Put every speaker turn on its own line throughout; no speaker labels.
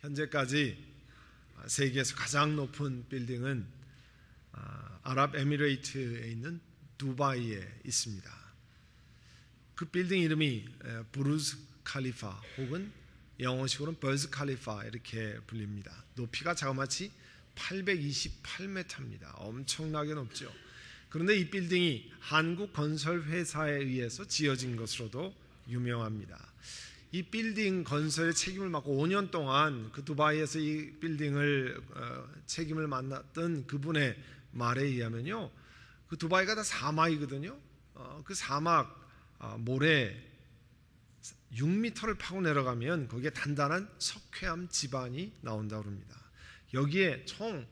현재까지 세계에서 가장 높은 빌딩은 아랍에미레이트에 있는 두바이에 있습니다. 그 빌딩 이름이 부르즈 칼리파 혹은 영어식으로는 버즈 칼리파 이렇게 불립니다. 높이가 자그마치 828m입니다. 엄청나게 높죠. 그런데 이 빌딩이 한국 건설 회사에 의해서 지어진 것으로도 유명합니다. 이 빌딩 건설의 책임을 맡고 5년 동안 그 두바이에서 이 빌딩을 책임을 맡았던 그분의 말에 의하면요, 그 두바이가 다 사막이거든요. 그 사막 모래 6m를 파고 내려가면 거기에 단단한 석회암 지반이 나온다고 합니다. 여기에 총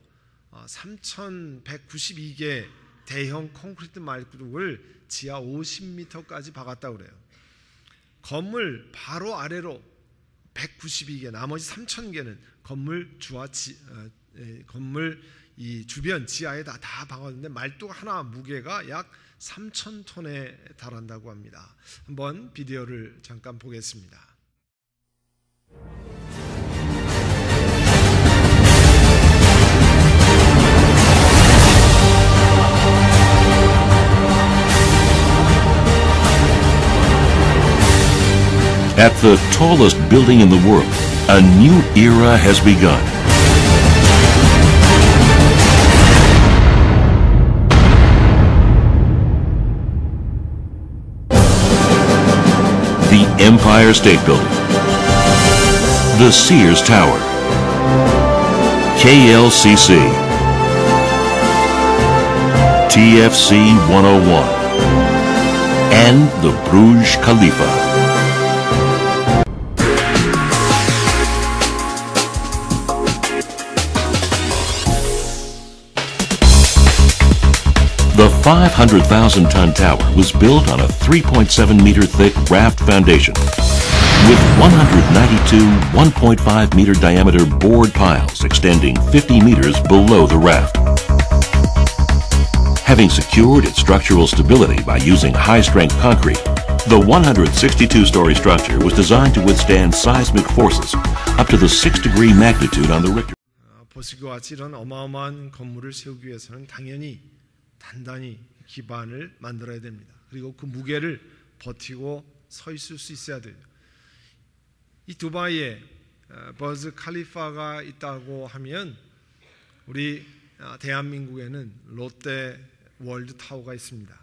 3,192개 대형 콘크리트 말뚝을 지하 50m까지 박았다고 그래요. 건물 바로 아래로 192개, 나머지 3,000개는 건물 이 주변 지하에다 다 박았는데 말뚝 하나 무게가 약 3,000톤에 달한다고 합니다. 한번 비디오를 잠깐 보겠습니다.
At the tallest building in the world, a new era has begun. The Empire State Building, the Sears Tower, KLCC, TFC 101, and the Burj Khalifa. The 500,000-ton tower was built on a 3.7-meter thick raft foundation with 192 1.5-meter diameter board piles extending 50 meters below the raft. Having secured its structural stability by using high-strength concrete, the 162-story structure was designed to withstand seismic forces up to the 6-degree magnitude on the Richter.
보시기와 같이 이런 어마어마한 건물을 세우기 위해서는 당연히 단단히 기반을 만들어야 됩니다. 그리고 그 무게를 버티고 서 있을 수 있어야 돼요. 이 두바이에 버즈 칼리파가 있다고 하면 우리 대한민국에는 롯데 월드 타워가 있습니다.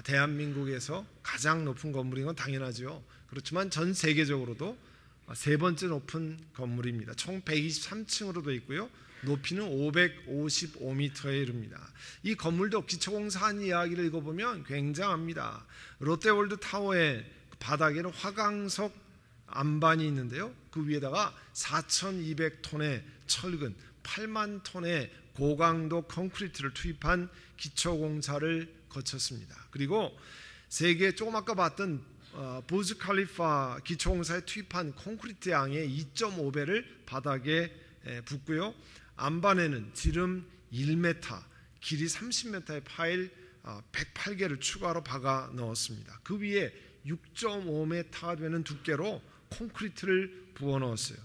대한민국에서 가장 높은 건물인 건 당연하죠. 그렇지만 전 세계적으로도 세 번째 높은 건물입니다. 총 123층으로 되어 있고요. 높이는 555m에 이릅니다. 이 건물도 기초공사한 이야기를 읽어보면 굉장합니다. 롯데월드 타워의 바닥에는 화강석 안반이 있는데요. 그 위에다가 4,200톤의 철근, 8만 톤의 고강도 콘크리트를 투입한 기초공사를 거쳤습니다. 그리고 세계 조금 아까 봤던 부르즈 칼리파 기초공사에 투입한 콘크리트 양의 2.5배를 바닥에 붓고요. 안반에는 지름 1m, 길이 30m의 파일 108개를 추가로 박아 넣었습니다. 그 위에 6.5m 되는 두께로 콘크리트를 부어 넣었어요.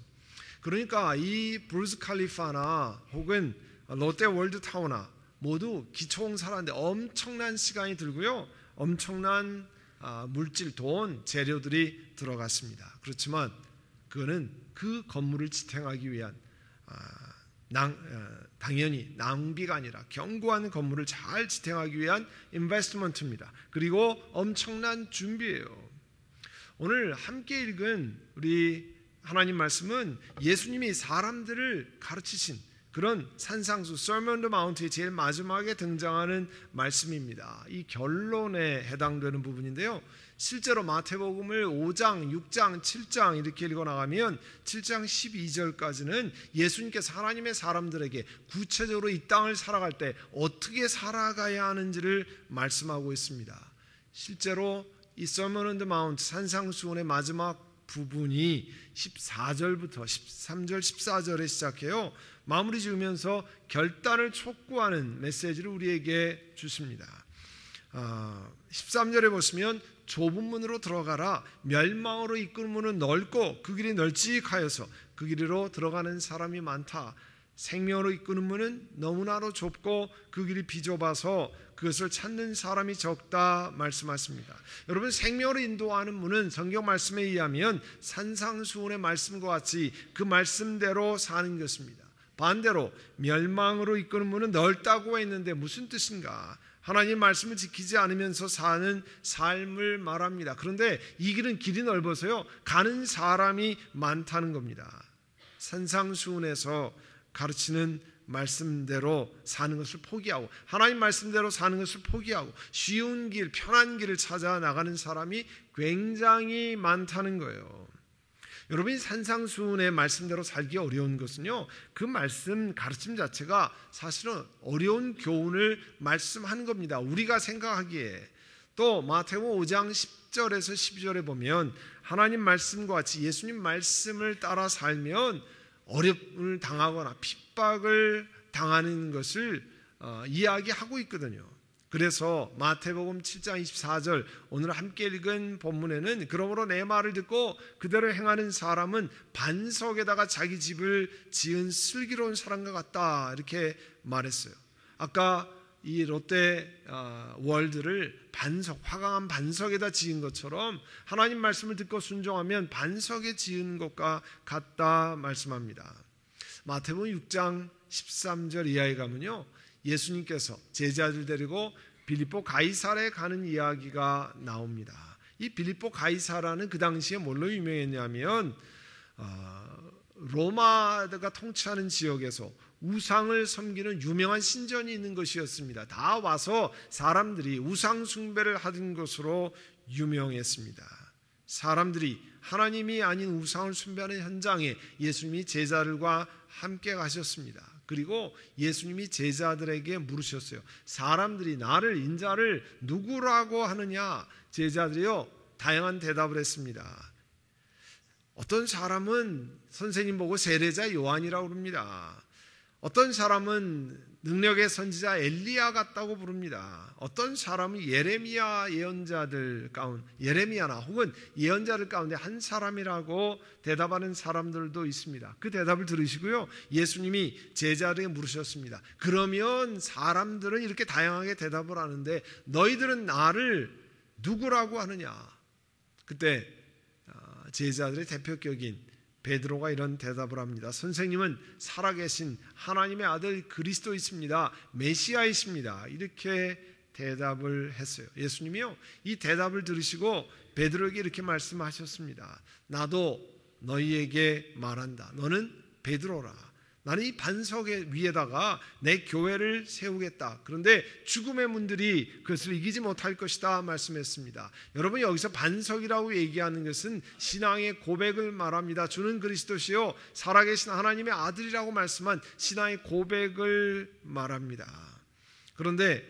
그러니까 이 부르즈 칼리파나 혹은 롯데 월드 타워나 모두 기초공사라는데 엄청난 시간이 들고요. 엄청난 물질, 돈, 재료들이 들어갔습니다. 그렇지만 그거는 그 건물을 지탱하기 위한 당연히 낭비가 아니라 견고한 건물을 잘 지탱하기 위한 인베스트먼트입니다. 그리고 엄청난 준비예요. 오늘 함께 읽은 우리 하나님 말씀은 예수님이 사람들을 가르치신 그런 산상수 Sermon on the Mount의 제일 마지막에 등장하는 말씀입니다. 이 결론에 해당되는 부분인데요. 실제로 마태복음을 5장, 6장, 7장 이렇게 읽어나가면 7장 12절까지는 예수님께서 하나님의 사람들에게 구체적으로 이 땅을 살아갈 때 어떻게 살아가야 하는지를 말씀하고 있습니다. 실제로 이 Sermon on the Mount 산상수훈의 마지막 부분이 14절부터 13절, 14절에 시작해요. 마무리 지으면서 결단을 촉구하는 메시지를 우리에게 주십니다. 13절에 보시면 좁은 문으로 들어가라. 멸망으로 이끄는 문은 넓고 그 길이 널찍하여서 그 길로 들어가는 사람이 많다. 생명으로 이끄는 문은 너무나도 좁고 그 길이 비좁아서 그것을 찾는 사람이 적다 말씀하십니다. 여러분, 생명으로 인도하는 문은 성경 말씀에 의하면 산상수훈의 말씀과 같이 그 말씀대로 사는 것입니다. 반대로 멸망으로 이끄는 문은 넓다고 했는데 무슨 뜻인가? 하나님 말씀을 지키지 않으면서 사는 삶을 말합니다. 그런데 이 길은 길이 넓어서요, 가는 사람이 많다는 겁니다. 산상수훈에서 가르치는 말씀대로 사는 것을 포기하고, 하나님 말씀대로 사는 것을 포기하고 쉬운 길, 편한 길을 찾아 나가는 사람이 굉장히 많다는 거예요. 여러분이 산상수훈의 말씀대로 살기 어려운 것은요, 그 말씀 가르침 자체가 사실은 어려운 교훈을 말씀하는 겁니다. 우리가 생각하기에. 또 마태복음 5장 10절에서 12절에 보면 하나님 말씀과 같이 예수님 말씀을 따라 살면 어려움을 당하거나 핍박을 당하는 것을 이야기하고 있거든요. 그래서 마태복음 7장 24절 오늘 함께 읽은 본문에는 그러므로 내 말을 듣고 그대로 행하는 사람은 반석에다가 자기 집을 지은 슬기로운 사람과 같다, 이렇게 말했어요. 아까 이 롯데 월드를 반석, 화강한 반석에다 지은 것처럼 하나님 말씀을 듣고 순종하면 반석에 지은 것과 같다 말씀합니다. 마태복음 6장 13절 이하에 가면요, 예수님께서 제자들 데리고 빌립보 가이사랴에 가는 이야기가 나옵니다. 이 빌립보 가이사랴는 그 당시에 뭘로 유명했냐면 로마가 통치하는 지역에서 우상을 섬기는 유명한 신전이 있는 것이었습니다. 다 와서 사람들이 우상 숭배를 하던 것으로 유명했습니다. 사람들이 하나님이 아닌 우상을 숭배하는 현장에 예수님이 제자들과 함께 가셨습니다. 그리고 예수님이 제자들에게 물으셨어요. 사람들이 나를, 인자를 누구라고 하느냐? 제자들이요, 다양한 대답을 했습니다. 어떤 사람은 선생님 보고 세례자 요한이라고 부릅니다. 어떤 사람은 능력의 선지자 엘리야 같다고 부릅니다. 어떤 사람은 예레미야 예언자들 가운데, 예레미야나 혹은 예언자들 가운데 한 사람이라고 대답하는 사람들도 있습니다. 그 대답을 들으시고요, 예수님이 제자들에게 물으셨습니다. 그러면 사람들은 이렇게 다양하게 대답을 하는데 너희들은 나를 누구라고 하느냐? 그때 제자들의 대표격인 베드로가 이런 대답을 합니다. 선생님은 살아계신 하나님의 아들 그리스도이십니다. 메시아이십니다. 이렇게 대답을 했어요. 예수님이요, 이 대답을 들으시고 베드로에게 이렇게 말씀하셨습니다. 나도 너희에게 말한다. 너는 베드로라. 나는 이 반석 위에다가 내 교회를 세우겠다. 그런데 죽음의 문들이 그것을 이기지 못할 것이다 말씀했습니다. 여러분, 여기서 반석이라고 얘기하는 것은 신앙의 고백을 말합니다. 주는 그리스도시요 살아계신 하나님의 아들이라고 말씀한 신앙의 고백을 말합니다. 그런데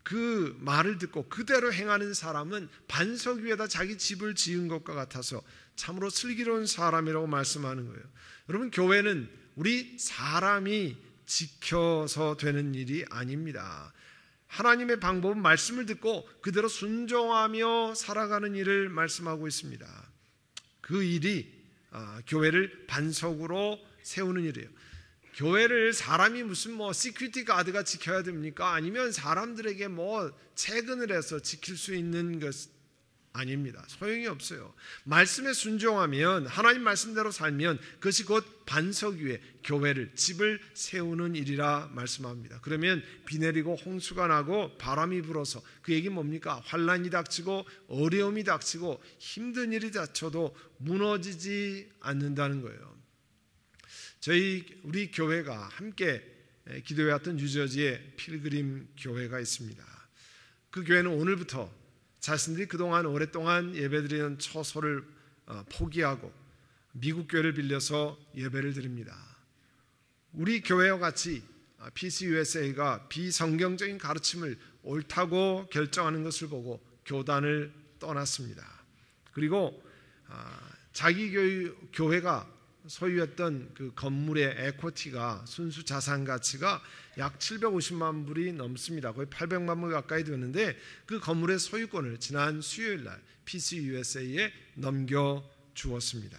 그 말을 듣고 그대로 행하는 사람은 반석 위에다 자기 집을 지은 것과 같아서 참으로 슬기로운 사람이라고 말씀하는 거예요. 여러분, 교회는 우리 사람이 지켜서 되는 일이 아닙니다. 하나님의 방법은 말씀을 듣고 그대로 순종하며 살아가는 일을 말씀하고 있습니다. 그 일이 교회를 반석으로 세우는 일이에요. 교회를 사람이 무슨 시큐리티 가드가 지켜야 됩니까? 아니면 사람들에게 채근을 해서 지킬 수 있는 것 아닙니다. 소용이 없어요. 말씀에 순종하면, 하나님 말씀대로 살면 그것이 곧 반석 위에 교회를, 집을 세우는 일이라 말씀합니다. 그러면 비 내리고 홍수가 나고 바람이 불어서 그 얘기는 뭡니까? 환난이 닥치고 어려움이 닥치고 힘든 일이 닥쳐도 무너지지 않는다는 거예요. 우리 교회가 함께 기도해왔던 뉴저지에 필그림 교회가 있습니다. 그 교회는 오늘부터 자신들이 그동안 오랫동안 예배드리는 처소를 포기하고 미국 교회를 빌려서 예배를 드립니다. 우리 교회와 같이 PCUSA가 비성경적인 가르침을 옳다고 결정하는 것을 보고 교단을 떠났습니다. 그리고 자기 교회가 소유했던 그 건물의 에쿼티가 순수 자산 가치가 약 750만 불이 넘습니다. 거의 800만 불 가까이 되는데 그 건물의 소유권을 지난 수요일 날 PCUSA에 넘겨 주었습니다.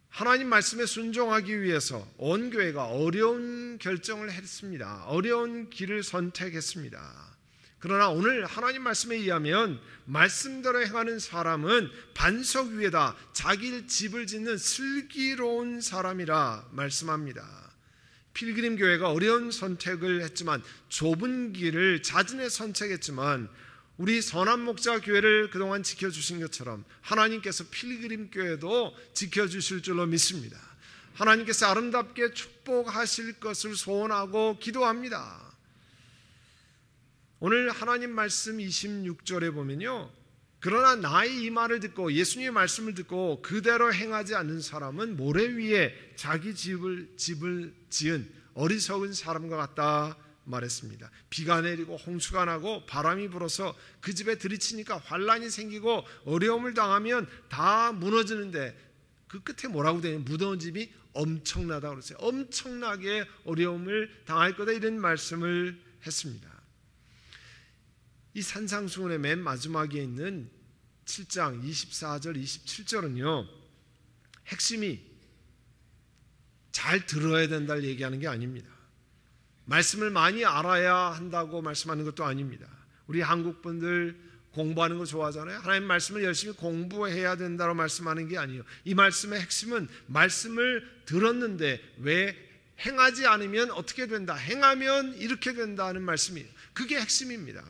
하나님 말씀에 순종하기 위해서 온 교회가 어려운 결정을 했습니다. 어려운 길을 선택했습니다. 그러나 오늘 하나님 말씀에 의하면 말씀대로 행하는 사람은 반석 위에다 자기 집을 짓는 슬기로운 사람이라 말씀합니다. 필그림 교회가 어려운 선택을 했지만 좁은 길을 자진해 선택했지만 우리 선한 목자 교회를 그동안 지켜주신 것처럼 하나님께서 필그림 교회도 지켜주실 줄로 믿습니다. 하나님께서 아름답게 축복하실 것을 소원하고 기도합니다. 오늘 하나님 말씀 26절에 보면요, 그러나 나의 이 말을 듣고 예수님의 말씀을 듣고 그대로 행하지 않는 사람은 모래 위에 자기 집을 지은 어리석은 사람과 같다 말했습니다. 비가 내리고 홍수가 나고 바람이 불어서 그 집에 들이치니까 환란이 생기고 어려움을 당하면 다 무너지는데 그 끝에 뭐라고 되냐, 무너진 집이 엄청나다고 그랬어요. 엄청나게 어려움을 당할 거다, 이런 말씀을 했습니다. 이 산상수훈의 맨 마지막에 있는 7장 24절 27절은요, 핵심이 잘 들어야 된다를 얘기하는 게 아닙니다. 말씀을 많이 알아야 한다고 말씀하는 것도 아닙니다. 우리 한국 분들 공부하는 거 좋아하잖아요. 하나님 말씀을 열심히 공부해야 된다고 말씀하는 게 아니에요. 이 말씀의 핵심은 말씀을 들었는데 왜 행하지 않으면 어떻게 된다, 행하면 이렇게 된다는 말씀이에요. 그게 핵심입니다.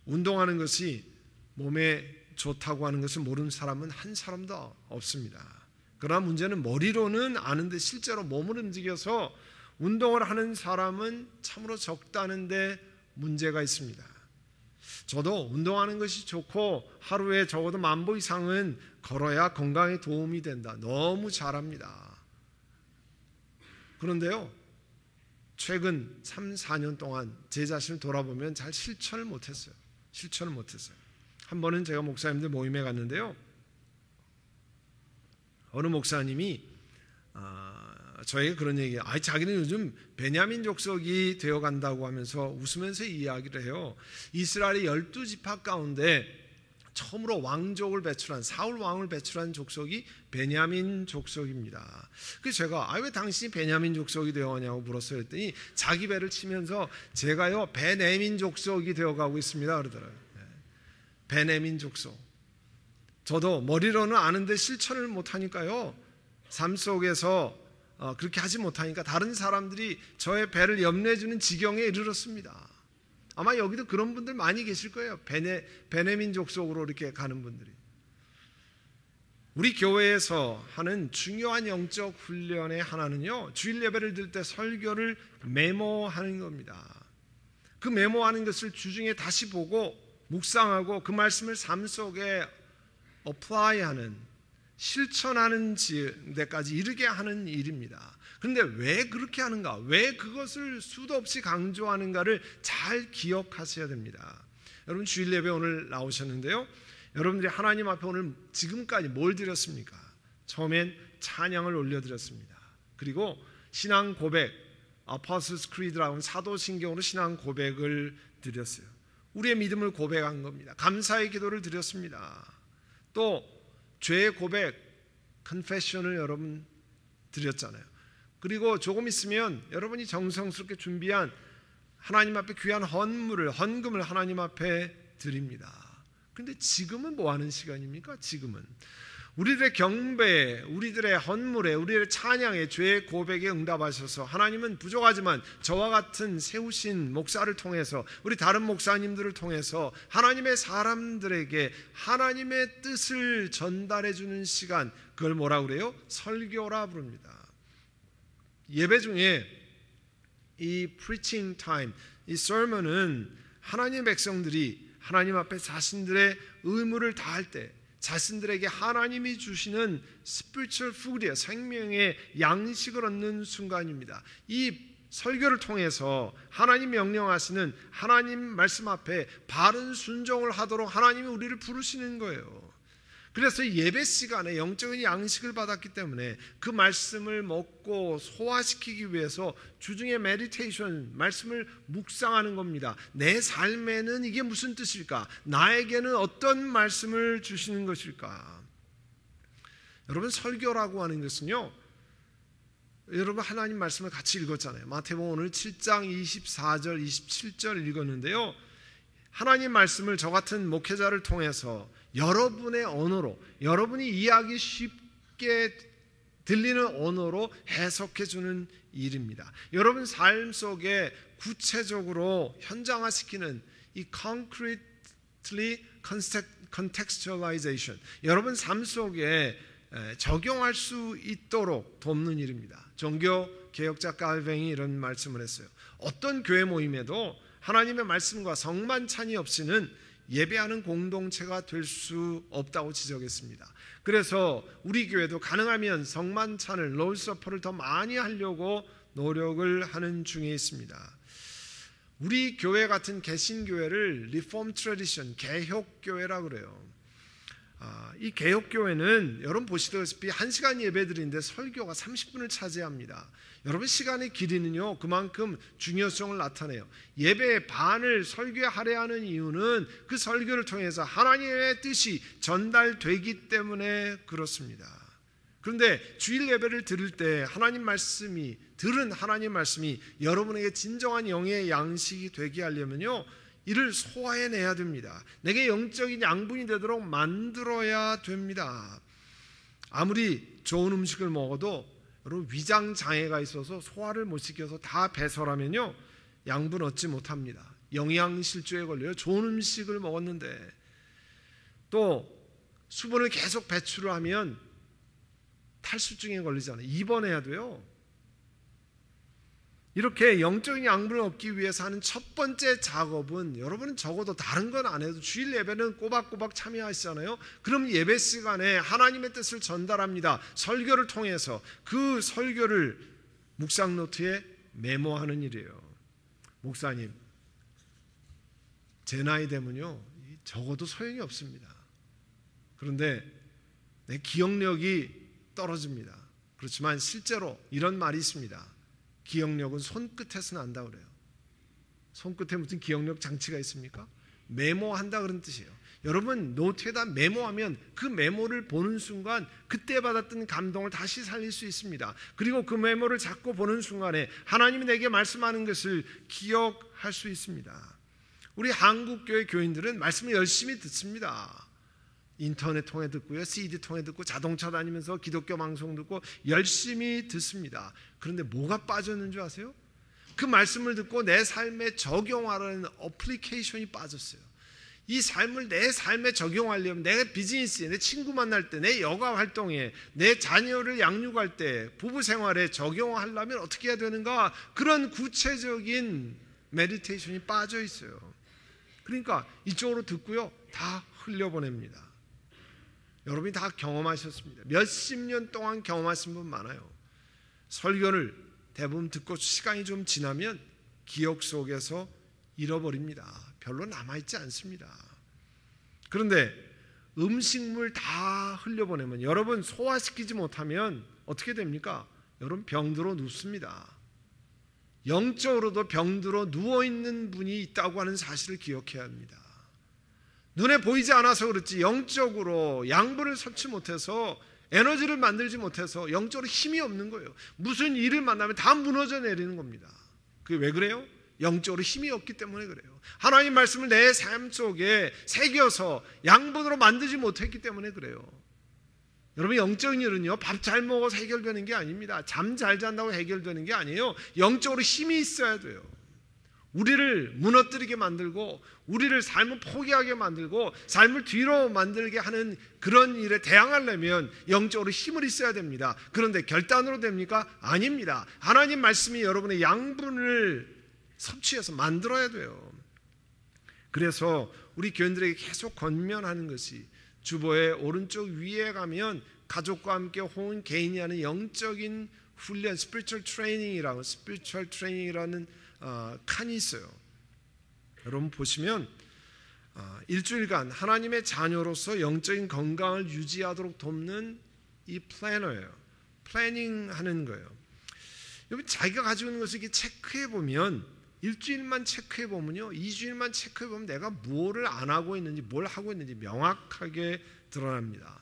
운동하는 것이 몸에 좋다고 하는 것을 모르는 사람은 한 사람도 없습니다. 그러나 문제는 머리로는 아는데 실제로 몸을 움직여서 운동을 하는 사람은 참으로 적다는데 문제가 있습니다. 저도 운동하는 것이 좋고 하루에 적어도 10,000보 이상은 걸어야 건강에 도움이 된다, 너무 잘합니다. 그런데요, 최근 3, 4년 동안 제 자신을 돌아보면 잘 실천을 못했어요. 한 번은 제가 목사님들 모임에 갔는데요, 어느 목사님이 저에게 그런 얘기예요. 자기는 요즘 베냐민 족속이 되어간다고 하면서 웃으면서 이야기를 해요. 이스라엘의 12지파 가운데 처음으로 왕족을 배출한, 사울 왕을 배출한 족속이 베냐민 족속입니다. 그래서 제가 왜 당신이 베냐민 족속이 되어가냐고 물었어요. 그랬더니 자기 배를 치면서 제가요 베냐민 족속이 되어가고 있습니다 그러더라고요. 베냐민 족속. 저도 머리로는 아는데 실천을 못하니까요, 삶 속에서 그렇게 하지 못하니까 다른 사람들이 저의 배를 염려해주는 지경에 이르렀습니다. 아마 여기도 그런 분들 많이 계실 거예요. 베냐민 족속으로 이렇게 가는 분들이. 우리 교회에서 하는 중요한 영적 훈련의 하나는요, 주일 예배를 드릴 때 설교를 메모하는 겁니다. 그 메모하는 것을 주중에 다시 보고 묵상하고 그 말씀을 삶 속에 어플라이하는, 실천하는 데까지 이르게 하는 일입니다. 그런데 왜 그렇게 하는가, 왜 그것을 수도 없이 강조하는가를 잘 기억하셔야 됩니다. 여러분 주일 예배 오늘 나오셨는데요, 여러분들이 하나님 앞에 오늘 지금까지 뭘 드렸습니까? 처음엔 찬양을 올려드렸습니다. 그리고 신앙 고백, 아포스토스 크리드라고 하는 사도신경으로 신앙 고백을 드렸어요. 우리의 믿음을 고백한 겁니다. 감사의 기도를 드렸습니다. 또 죄의 고백, 컨페션을 여러분 드렸잖아요. 그리고 조금 있으면 여러분이 정성스럽게 준비한 하나님 앞에 귀한 헌금을 하나님 앞에 드립니다. 그런데 지금은 뭐 하는 시간입니까? 지금은 우리들의 경배에, 우리들의 헌물에, 우리들의 찬양에, 죄의 고백에 응답하셔서 하나님은 부족하지만 저와 같은 세우신 목사를 통해서, 우리 다른 목사님들을 통해서 하나님의 사람들에게 하나님의 뜻을 전달해 주는 시간, 그걸 뭐라고 그래요? 설교라 부릅니다. 예배 중에 이 preaching time, 이 sermon은 하나님의 백성들이 하나님 앞에 자신들의 의무를 다할 때 자신들에게 하나님이 주시는 spiritual food이에요. 생명의 양식을 얻는 순간입니다. 이 설교를 통해서 하나님 명령하시는 하나님 말씀 앞에 바른 순종을 하도록 하나님이 우리를 부르시는 거예요. 그래서 예배 시간에 영적인 양식을 받았기 때문에 그 말씀을 먹고 소화시키기 위해서 주중에 메디테이션, 말씀을 묵상하는 겁니다. 내 삶에는 이게 무슨 뜻일까? 나에게는 어떤 말씀을 주시는 것일까? 여러분, 설교라고 하는 것은요, 여러분 하나님 말씀을 같이 읽었잖아요. 마태복음 오늘 7장 24절 27절 읽었는데요, 하나님 말씀을 저 같은 목회자를 통해서 여러분의 언어로, 여러분이 이해하기 쉽게 들리는 언어로 해석해 주는 일입니다. 여러분 삶 속에 구체적으로 현장화시키는 이 concretely contextualization, 여러분 삶 속에 적용할 수 있도록 돕는 일입니다. 종교 개혁자 칼뱅이 이런 말씀을 했어요. 어떤 교회 모임에도 하나님의 말씀과 성만찬이 없이는 예배하는 공동체가 될 수 없다고 지적했습니다. 그래서 우리 교회도 가능하면 성만찬을, 롤드 서퍼를 더 많이 하려고 노력을 하는 중에 있습니다. 우리 교회 같은 개신교회를 리폼 트래디션, 개혁교회라고 그래요. 이 개혁교회는 여러분 보시다시피 1시간 예배드리는데 설교가 30분을 차지합니다. 여러분 시간의 길이는요 그만큼 중요성을 나타내요. 예배의 반을 설교에 할애하는 이유는 그 설교를 통해서 하나님의 뜻이 전달되기 때문에 그렇습니다. 그런데 주일 예배를 들을 때 들은 하나님 말씀이 여러분에게 진정한 영의 양식이 되게 하려면요, 이를 소화해내야 됩니다. 내게 영적인 양분이 되도록 만들어야 됩니다. 아무리 좋은 음식을 먹어도 여러분 위장 장애가 있어서 소화를 못 시켜서 다 배설하면요 양분 얻지 못합니다. 영양실조에 걸려요. 좋은 음식을 먹었는데 또 수분을 계속 배출을 하면 탈수증에 걸리잖아요. 입원해야 돼요. 이렇게 영적인 양분을 얻기 위해서 하는 첫 번째 작업은, 여러분은 적어도 다른 건 안 해도 주일 예배는 꼬박꼬박 참여하시잖아요. 그럼 예배 시간에 하나님의 뜻을 전달합니다. 설교를 통해서 그 설교를 묵상 노트에 메모하는 일이에요. 목사님, 제 나이 되면요 적어도 소용이 없습니다. 그런데 내 기억력이 떨어집니다. 그렇지만 실제로 이런 말이 있습니다. 기억력은 손끝에서 난다 그래요. 손끝에 무슨 기억력 장치가 있습니까? 메모한다 그런 뜻이에요. 여러분 노트에다 메모하면 그 메모를 보는 순간 그때 받았던 감동을 다시 살릴 수 있습니다. 그리고 그 메모를 잡고 보는 순간에 하나님이 내게 말씀하는 것을 기억할 수 있습니다. 우리 한국교회 교인들은 말씀을 열심히 듣습니다. 인터넷 통해 듣고요, CD 통해 듣고, 자동차 다니면서 기독교 방송 듣고 열심히 듣습니다. 그런데 뭐가 빠졌는 줄 아세요? 그 말씀을 듣고 내 삶에 적용하라는 어플리케이션이 빠졌어요. 이 삶을 내 삶에 적용하려면 내 비즈니스에, 내 친구 만날 때, 내 여가 활동에, 내 자녀를 양육할 때, 부부 생활에 적용하려면 어떻게 해야 되는가, 그런 구체적인 메디테이션이 빠져 있어요. 그러니까 이쪽으로 듣고요 다 흘려보냅니다. 여러분이 다 경험하셨습니다. 몇십 년 동안 경험하신 분 많아요. 설교를 대부분 듣고 시간이 좀 지나면 기억 속에서 잃어버립니다. 별로 남아있지 않습니다. 그런데 음식물 다 흘려보내면, 여러분 소화시키지 못하면 어떻게 됩니까? 여러분 병들어 눕습니다. 영적으로도 병들어 누워있는 분이 있다고 하는 사실을 기억해야 합니다. 눈에 보이지 않아서 그렇지 영적으로 양분을 섭취 못해서, 에너지를 만들지 못해서 영적으로 힘이 없는 거예요. 무슨 일을 만나면 다 무너져 내리는 겁니다. 그게 왜 그래요? 영적으로 힘이 없기 때문에 그래요. 하나님 말씀을 내 삶 속에 새겨서 양분으로 만들지 못했기 때문에 그래요. 여러분 영적인 일은요 밥 잘 먹어서 해결되는 게 아닙니다. 잠 잘 잔다고 해결되는 게 아니에요. 영적으로 힘이 있어야 돼요. 우리를 무너뜨리게 만들고, 우리를 삶을 포기하게 만들고, 삶을 뒤로 만들게 하는 그런 일에 대항하려면 영적으로 힘을 있어야 됩니다. 그런데 결단으로 됩니까? 아닙니다. 하나님 말씀이 여러분의 양분을 섭취해서 만들어야 돼요. 그래서 우리 교인들에게 계속 권면하는 것이, 주보의 오른쪽 위에 가면 가족과 함께 혹은 개인이 하는 영적인 훈련, spiritual training이라는 칸이 있어요. 여러분 보시면 일주일간 하나님의 자녀로서 영적인 건강을 유지하도록 돕는 이 플래너예요. 플래닝하는 거예요. 여러분 자기가 가지고 있는 것을 이렇게 체크해 보면 일주일만 체크해 보면요, 2주일만 체크해 보면 내가 뭐를 안 하고 있는지 뭘 하고 있는지 명확하게 드러납니다.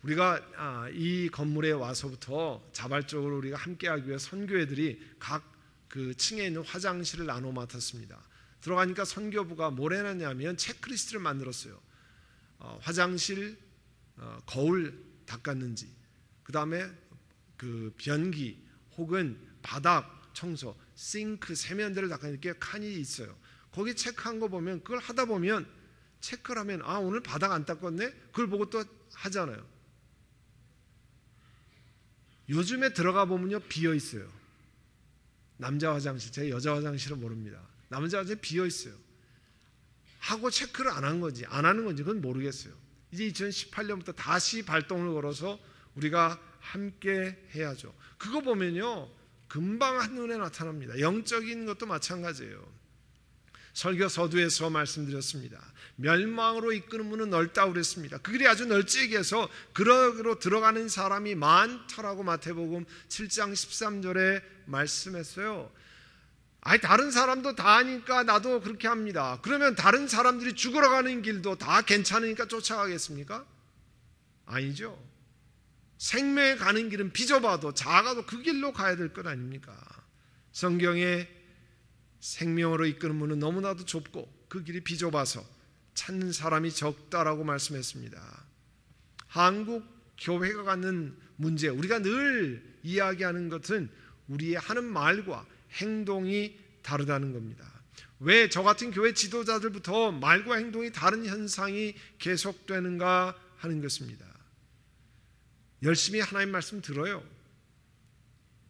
우리가 이 건물에 와서부터 자발적으로 우리가 함께하기 위해 선교회들이 각 그 층에 있는 화장실을 나눠 맡았습니다. 들어가니까 선교부가 뭘 해놨냐면 체크리스트를 만들었어요. 화장실 거울 닦았는지, 그 다음에 그 변기 혹은 바닥 청소, 싱크 세면대를 닦는 이렇게 칸이 있어요. 거기 체크한 거 보면 그걸 하다 보면 체크를 하면 오늘 바닥 안 닦았네? 그걸 보고 또 하잖아요. 요즘에 들어가 보면요 비어 있어요. 남자 화장실, 제 여자 화장실은 모릅니다. 남자 화장실 비어 있어요. 하고 체크를 안 한 건지 안 하는 건지 그건 모르겠어요. 이제 2018년부터 다시 발동을 걸어서 우리가 함께 해야죠. 그거 보면요 금방 한눈에 나타납니다. 영적인 것도 마찬가지예요. 설교 서두에서 말씀드렸습니다. 멸망으로 이끄는 문은 넓다고 그랬습니다. 그 길이 아주 널찍이 해서 그러로 들어가는 사람이 많더라고 마태복음 7장 13절에 말씀했어요. 다른 사람도 다 하니까 나도 그렇게 합니다. 그러면 다른 사람들이 죽으러 가는 길도 다 괜찮으니까 쫓아가겠습니까? 아니죠. 생명에 가는 길은 비좁아도 작아도 그 길로 가야 될 것 아닙니까? 성경에 생명으로 이끄는 문은 너무나도 좁고 그 길이 비좁아서 찾는 사람이 적다라고 말씀했습니다. 한국 교회가 갖는 문제, 우리가 늘 이야기하는 것은 우리의 하는 말과 행동이 다르다는 겁니다. 왜 저 같은 교회 지도자들부터 말과 행동이 다른 현상이 계속되는가 하는 것입니다. 열심히 하나님 말씀 들어요.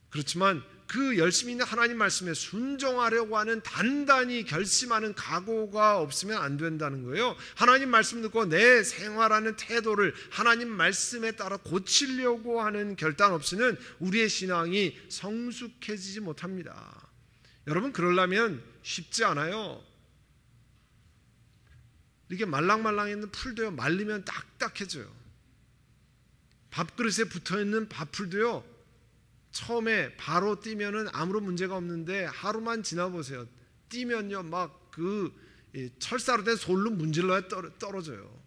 그렇지만 그 열심히 있는 하나님 말씀에 순종하려고 하는 단단히 결심하는 각오가 없으면 안 된다는 거예요. 하나님 말씀 듣고 내 생활하는 태도를 하나님 말씀에 따라 고치려고 하는 결단 없이는 우리의 신앙이 성숙해지지 못합니다. 여러분 그러려면 쉽지 않아요. 이렇게 말랑말랑했는 풀도요 말리면 딱딱해져요. 밥그릇에 붙어있는 밥풀도요 처음에 바로 띄면은 아무런 문제가 없는데 하루만 지나보세요. 띄면요 막 그 철사로 된 솔로 문질러야 떨어져요.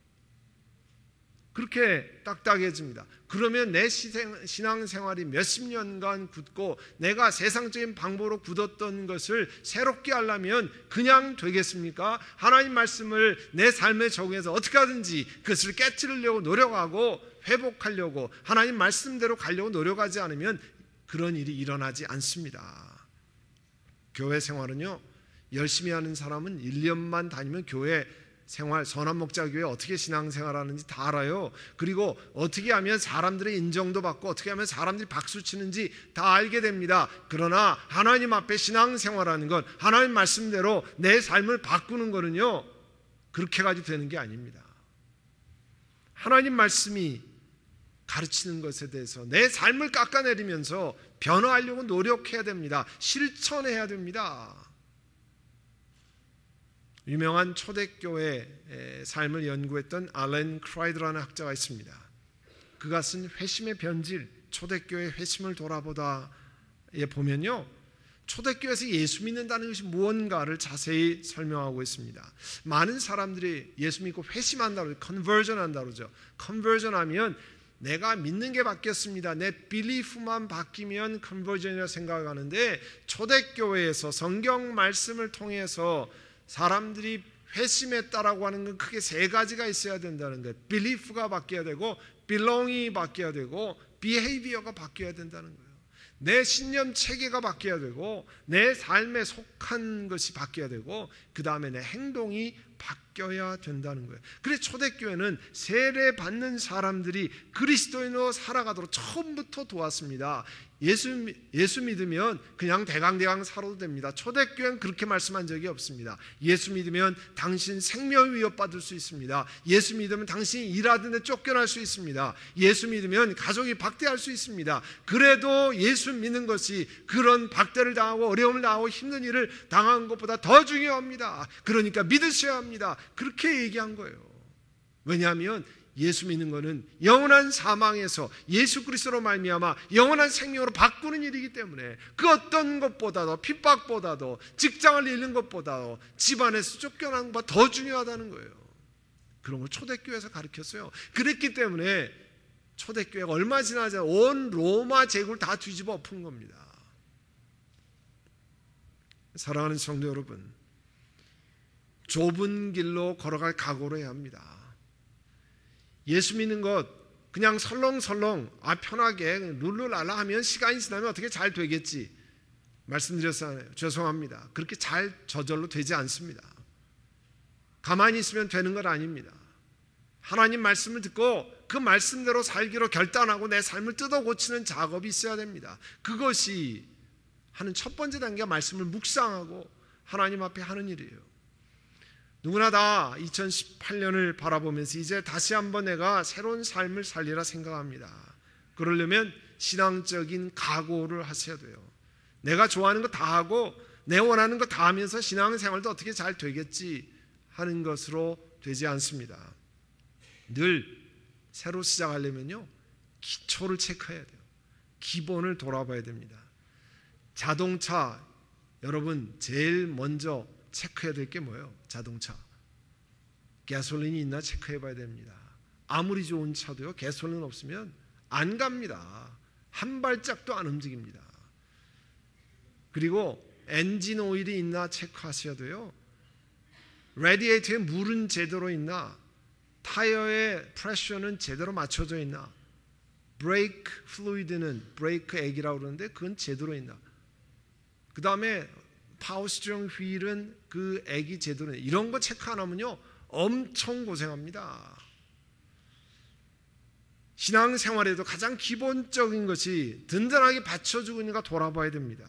그렇게 딱딱해집니다. 그러면 내 신앙생활이 몇십 년간 굳고 내가 세상적인 방법으로 굳었던 것을 새롭게 하려면 그냥 되겠습니까? 하나님 말씀을 내 삶에 적용해서 어떻게 하든지 그것을 깨트리려고 노력하고 회복하려고 하나님 말씀대로 가려고 노력하지 않으면 그런 일이 일어나지 않습니다. 교회 생활은요 열심히 하는 사람은 1년만 다니면 교회 생활, 선한목자교회 어떻게 신앙생활하는지 다 알아요. 그리고 어떻게 하면 사람들의 인정도 받고 어떻게 하면 사람들이 박수치는지 다 알게 됩니다. 그러나 하나님 앞에 신앙생활하는 건 하나님 말씀대로 내 삶을 바꾸는 거는요 그렇게 가지고 되는 게 아닙니다. 하나님 말씀이 가르치는 것에 대해서 내 삶을 깎아내리면서 변화하려고 노력해야 됩니다. 실천해야 됩니다. 유명한 초대교회 삶을 연구했던 알렌 크라이드라는 학자가 있습니다. 그가 쓴 회심의 변질, 초대교회 회심을 돌아보다에 보면요 초대교회에서 예수 믿는다는 것이 무언가를 자세히 설명하고 있습니다. 많은 사람들이 예수 믿고 회심한다고 그러죠. 컨버전 한다고 그러죠. 컨버전 하면 내가 믿는 게 바뀌었습니다. 내 빌리프만 바뀌면 컨버전이라고 생각하는데 초대교회에서 성경 말씀을 통해서 사람들이 회심했다라고 하는 건 크게 세 가지가 있어야 된다는 거예요. 빌리프가 바뀌어야 되고 belong이 바뀌어야 되고 behavior가 바뀌어야 된다는 거예요. 내 신념 체계가 바뀌어야 되고 내 삶에 속한 것이 바뀌어야 되고 그 다음에 내 행동이 바뀌어야 된다는 거예요. 그래서 초대교회는 세례받는 사람들이 그리스도인으로 살아가도록 처음부터 도왔습니다. 예수 믿으면 그냥 대강대강 살아도 됩니다. 초대교회는 그렇게 말씀한 적이 없습니다. 예수 믿으면 당신 생명 위협받을 수 있습니다. 예수 믿으면 당신이 일하는데 쫓겨날 수 있습니다. 예수 믿으면 가족이 박대할 수 있습니다. 그래도 예수 믿는 것이 그런 박대를 당하고 어려움을 당하고 힘든 일을 당한 것보다 더 중요합니다. 그러니까 믿으셔야 합니다. 확실합니다. 그렇게 얘기한 거예요. 왜냐하면 예수 믿는 것은 영원한 사망에서 예수 그리스도로 말미암아 영원한 생명으로 바꾸는 일이기 때문에 그 어떤 것보다도, 핍박보다도, 직장을 잃는 것보다도, 집안에서 쫓겨나는 것보다 더 중요하다는 거예요. 그런 걸 초대교회에서 가르쳤어요. 그랬기 때문에 초대교회가 얼마 지나지 않아 온 로마 제국을 다 뒤집어 엎은 겁니다. 사랑하는 성도 여러분, 좁은 길로 걸어갈 각오를 해야 합니다. 예수 믿는 것 그냥 설렁설렁 편하게 룰루랄라 하면 시간이 지나면 어떻게 잘 되겠지 말씀드렸잖아요. 죄송합니다. 그렇게 잘 저절로 되지 않습니다. 가만히 있으면 되는 건 아닙니다. 하나님 말씀을 듣고 그 말씀대로 살기로 결단하고 내 삶을 뜯어 고치는 작업이 있어야 됩니다. 그것이 하는 첫 번째 단계가 말씀을 묵상하고 하나님 앞에 하는 일이에요. 누구나 다 2018년을 바라보면서 이제 다시 한번 내가 새로운 삶을 살리라 생각합니다. 그러려면 신앙적인 각오를 하셔야 돼요. 내가 좋아하는 거 다 하고 내 원하는 거 다 하면서 신앙생활도 어떻게 잘 되겠지 하는 것으로 되지 않습니다. 늘 새로 시작하려면요, 기초를 체크해야 돼요. 기본을 돌아봐야 됩니다. 자동차, 여러분 제일 먼저 체크해야 될 게 뭐예요? 자동차. 가솔린이 있나 체크해 봐야 됩니다. 아무리 좋은 차도요, 가솔린 없으면 안 갑니다. 한 발짝도 안 움직입니다. 그리고 엔진 오일이 있나 체크하셔야 돼요. 라디에이터에 물은 제대로 있나, 타이어의 프레셔는 제대로 맞춰져 있나, 브레이크 플루이드는 브레이크 액이라고 그러는데 그건 제대로 있나, 그 다음에 파워 스티어링 휠은 그 액이 제대로 있나, 이런 거 체크 안 하면요 엄청 고생합니다. 신앙생활에도 가장 기본적인 것이 든든하게 받쳐주고 있는가 돌아봐야 됩니다.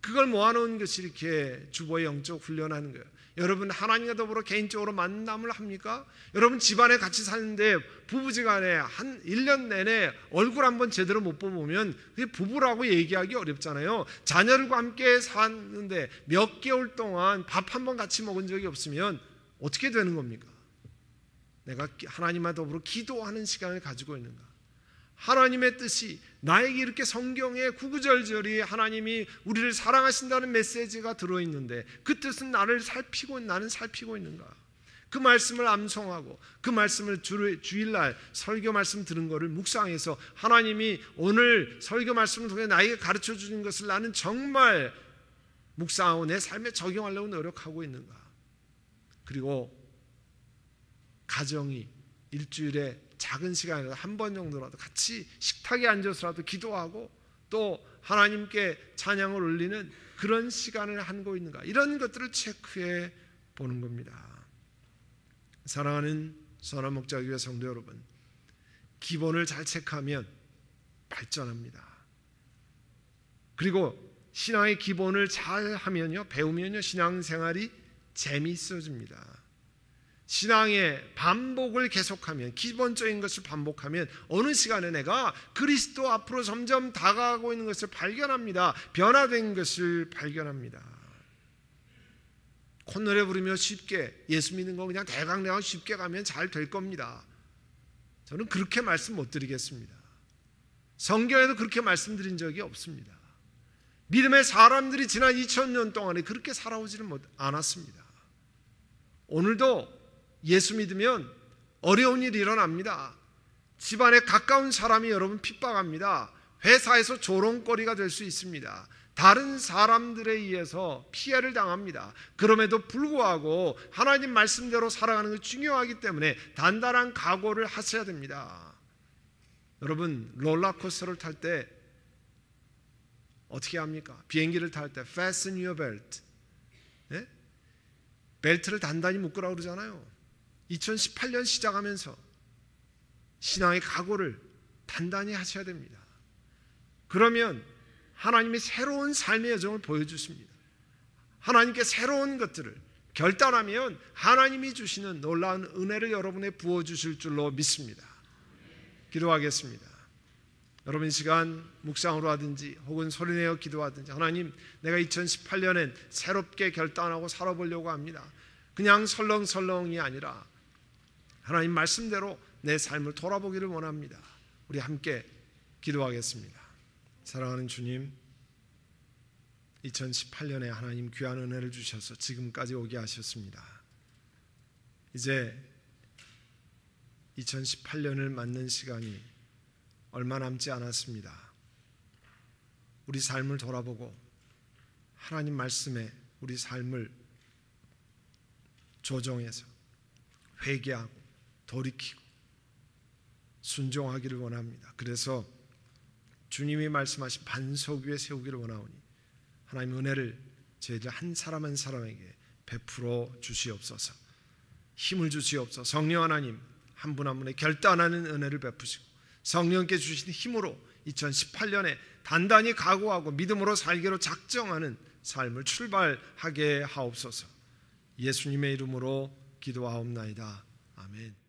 그걸 모아놓은 것이 이렇게 주보의 영적 훈련하는 거예요. 여러분 하나님과 더불어 개인적으로 만남을 합니까? 여러분 집안에 같이 사는데 부부지간에 한 1년 내내 얼굴 한번 제대로 못 보면 그게 부부라고 얘기하기 어렵잖아요. 자녀들과 함께 사는데 몇 개월 동안 밥 한 번 같이 먹은 적이 없으면 어떻게 되는 겁니까? 내가 하나님과 더불어 기도하는 시간을 가지고 있는가? 하나님의 뜻이 나에게 이렇게 성경에 구구절절히 하나님이 우리를 사랑하신다는 메시지가 들어있는데 그 뜻은 나는 살피고 있는가? 그 말씀을 암송하고 그 말씀을 주일날 설교 말씀 들은 거를 묵상해서 하나님이 오늘 설교 말씀을 통해 나에게 가르쳐 주는 것을 나는 정말 묵상하고 내 삶에 적용하려고 노력하고 있는가? 그리고 가정이 일주일에 작은 시간이라도 한 번 정도라도 같이 식탁에 앉아서라도 기도하고 또 하나님께 찬양을 올리는 그런 시간을 하고 있는가, 이런 것들을 체크해 보는 겁니다. 사랑하는 선한목자교회 성도 여러분, 기본을 잘 체크하면 발전합니다. 그리고 신앙의 기본을 잘 하면요, 배우면요, 신앙생활이 재미있어집니다. 신앙의 반복을 계속하면, 기본적인 것을 반복하면 어느 시간에 내가 그리스도 앞으로 점점 다가가고 있는 것을 발견합니다. 변화된 것을 발견합니다. 콧노래 부르며 쉽게 예수 믿는 거 그냥 대강대강 쉽게 가면 잘 될 겁니다. 저는 그렇게 말씀 못 드리겠습니다. 성경에도 그렇게 말씀드린 적이 없습니다. 믿음의 사람들이 지난 2000년 동안에 그렇게 살아오지는 않았습니다. 오늘도 예수 믿으면 어려운 일이 일어납니다. 집안에 가까운 사람이 여러분 핍박합니다. 회사에서 조롱거리가 될 수 있습니다. 다른 사람들에 의해서 피해를 당합니다. 그럼에도 불구하고 하나님 말씀대로 살아가는 것이 중요하기 때문에 단단한 각오를 하셔야 됩니다. 여러분 롤러코스터를 탈 때 어떻게 합니까? 비행기를 탈 때 fasten your belt, 네? 벨트를 단단히 묶으라고 그러잖아요. 2018년 시작하면서 신앙의 각오를 단단히 하셔야 됩니다. 그러면 하나님이 새로운 삶의 여정을 보여주십니다. 하나님께 새로운 것들을 결단하면 하나님이 주시는 놀라운 은혜를 여러분에 부어주실 줄로 믿습니다. 기도하겠습니다. 여러분 이 시간 묵상으로 하든지 혹은 소리내어 기도하든지, 하나님 내가 2018년엔 새롭게 결단하고 살아보려고 합니다. 그냥 설렁설렁이 아니라 하나님 말씀대로 내 삶을 돌아보기를 원합니다. 우리 함께 기도하겠습니다. 사랑하는 주님, 2018년에 하나님 귀한 은혜를 주셔서 지금까지 오게 하셨습니다. 이제 2018년을 맞는 시간이 얼마 남지 않았습니다. 우리 삶을 돌아보고 하나님 말씀에 우리 삶을 조정해서 회개하고 돌이키고 순종하기를 원합니다. 그래서 주님이 말씀하신 반석 위에 세우기를 원하오니 하나님 은혜를 저희들 한 사람 한 사람에게 베풀어 주시옵소서. 힘을 주시옵소서. 성령 하나님 한 분 한 분의 결단하는 은혜를 베푸시고 성령께 주신 힘으로 2018년에 단단히 각오하고 믿음으로 살기로 작정하는 삶을 출발하게 하옵소서. 예수님의 이름으로 기도하옵나이다. 아멘.